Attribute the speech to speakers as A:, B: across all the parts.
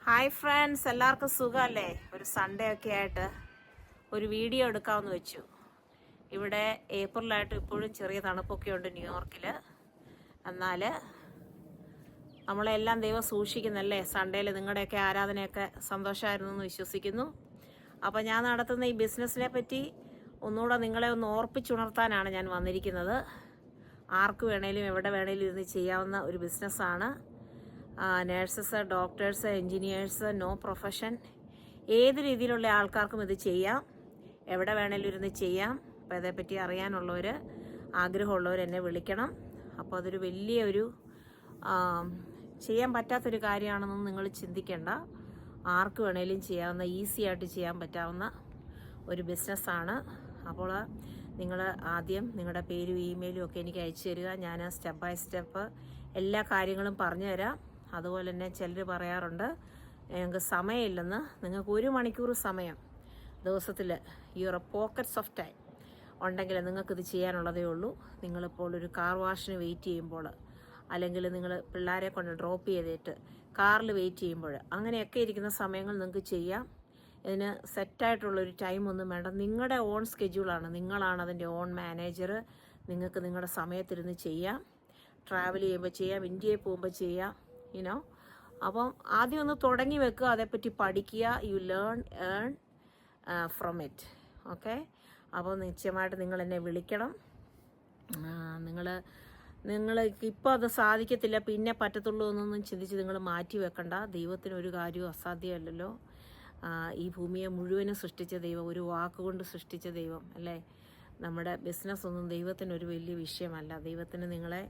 A: Hi friends, എല്ലാവർക്കും സുഖമല്ലേ? ഒരു സൺഡേ ഒക്കെ ആയിട്ട് ഒരു വീഡിയോ എടുക്കാമെന്ന് വെച്ചു. ഇവിടെ ഏപ്രിലായിട്ട് ഇപ്പോഴും ചെറിയ തണുപ്പൊക്കെ ഉണ്ട് ന്യൂയോർക്കിൽ. എന്നാൽ നമ്മളെല്ലാം ദൈവം സൂക്ഷിക്കുന്നല്ലേ. സൺഡേയിൽ നിങ്ങളുടെയൊക്കെ ആരാധനയൊക്കെ സന്തോഷമായിരുന്നു എന്ന് വിശ്വസിക്കുന്നു. അപ്പോൾ ഞാൻ നടത്തുന്ന ഈ ബിസിനസ്സിനെ പറ്റി ഒന്നുകൂടെ നിങ്ങളെ ഒന്ന് ഓർപ്പിച്ചുണർത്താനാണ് ഞാൻ വന്നിരിക്കുന്നത്. ആർക്ക് വേണേലും എവിടെ വേണേലും ഇരുന്ന് ചെയ്യാവുന്ന ഒരു ബിസിനസ്സാണ്. Nurses, doctors, engineers, no profession, ഏത് രീതിയിലുള്ള ആൾക്കാർക്കും ഇത് ചെയ്യാം. എവിടെ വേണേലും ഇരുന്ന് ചെയ്യാം. അപ്പോൾ അതേപ്പറ്റി അറിയാനുള്ളവർ, ആഗ്രഹമുള്ളവർ എന്നെ വിളിക്കണം. അപ്പോൾ അതൊരു വലിയൊരു ചെയ്യാൻ പറ്റാത്തൊരു കാര്യമാണെന്നൊന്നും നിങ്ങൾ ചിന്തിക്കേണ്ട. ആർക്ക് വേണേലും ചെയ്യാവുന്ന, ഈസി ആയിട്ട് ചെയ്യാൻ പറ്റാവുന്ന ഒരു ബിസിനസ്സാണ്. അപ്പോൾ നിങ്ങൾ ആദ്യം നിങ്ങളുടെ പേരും ഇമെയിലും ഒക്കെ എനിക്ക് അയച്ചു തരിക. ഞാൻ സ്റ്റെപ്പ് ബൈ സ്റ്റെപ്പ് എല്ലാ കാര്യങ്ങളും പറഞ്ഞു തരാം. അതുപോലെ തന്നെ ചിലർ പറയാറുണ്ട് ഞങ്ങൾക്ക് സമയമില്ലെന്ന്. നിങ്ങൾക്ക് 1 മണിക്കൂർ സമയം ദിവസത്തിൽ യുവർ പോക്കറ്റ്സ് ഓഫ് ടൈം ഉണ്ടെങ്കിൽ നിങ്ങൾക്കിത് ചെയ്യാനുള്ളതേ ഉള്ളൂ. നിങ്ങളിപ്പോൾ ഒരു കാർ വാഷിന് വെയിറ്റ് ചെയ്യുമ്പോൾ, അല്ലെങ്കിൽ നിങ്ങൾ പിള്ളേരെ കൊണ്ട് ഡ്രോപ്പ് ചെയ്തിട്ട് കാറിൽ വെയിറ്റ് ചെയ്യുമ്പോൾ, അങ്ങനെയൊക്കെ ഇരിക്കുന്ന സമയങ്ങൾ നിങ്ങൾക്ക് ചെയ്യാം. ഇതിന് സെറ്റായിട്ടുള്ളൊരു ടൈമൊന്നും വേണ്ട. നിങ്ങളുടെ ഓൺ സ്കെഡ്യൂളാണ്. നിങ്ങളാണ് അതിൻ്റെ ഓൺ മാനേജർ. നിങ്ങൾക്ക് നിങ്ങളുടെ സമയത്തിരുന്ന് ചെയ്യാം. ട്രാവൽ ചെയ്യുമ്പോൾ ചെയ്യാം, ഇന്ത്യയിൽ പോകുമ്പോൾ ചെയ്യാം, യുനോ. അപ്പം ആദ്യം ഒന്ന് തുടങ്ങി വെക്കുക, അതേപ്പറ്റി പഠിക്കുക. U earn from it. Okay. അപ്പോൾ നിശ്ചയമായിട്ട് നിങ്ങൾ എന്നെ വിളിക്കണം. നിങ്ങൾക്ക് ഇപ്പോൾ അത് സാധിക്കത്തില്ല, പിന്നെ പറ്റത്തുള്ളൂ എന്നൊന്നും ചിന്തിച്ച് നിങ്ങൾ മാറ്റി വെക്കണ്ട. ദൈവത്തിനൊരു കാര്യവും അസാധ്യമല്ലല്ലോ. ഈ ഭൂമിയെ മുഴുവനും സൃഷ്ടിച്ച ദൈവം, ഒരു വാക്കുകൊണ്ട് സൃഷ്ടിച്ച ദൈവം അല്ലേ. നമ്മുടെ ബിസിനസ് ഒന്നും ദൈവത്തിനൊരു വലിയ വിഷയമല്ല. ദൈവത്തിന് നിങ്ങളെ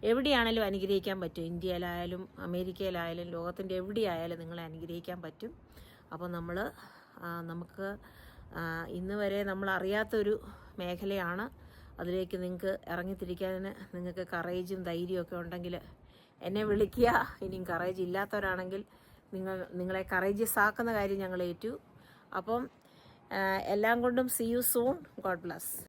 A: എവിടെയാണെങ്കിലും അനുഗ്രഹിക്കാൻ പറ്റും. ഇന്ത്യയിലായാലും അമേരിക്കയിലായാലും ലോകത്തിൻ്റെ എവിടെയായാലും നിങ്ങളെ അനുഗ്രഹിക്കാൻ പറ്റും. അപ്പോൾ നമുക്ക് ഇന്ന് വരെ നമ്മൾ അറിയാത്തൊരു മേഖലയാണ്. അതിലേക്ക് നിങ്ങൾക്ക് ഇറങ്ങിത്തിരിക്കാൻ നിങ്ങൾക്ക് കറേജും ധൈര്യമൊക്കെ ഉണ്ടെങ്കിൽ എന്നെ വിളിക്കുക. ഇനിയും കറേജ് ഇല്ലാത്തവരാണെങ്കിൽ നിങ്ങളെ കറേജിയസ് ആക്കുന്ന കാര്യം ഞങ്ങൾ ഏറ്റു. അപ്പം എല്ലാം കൊണ്ടും see you soon. God bless.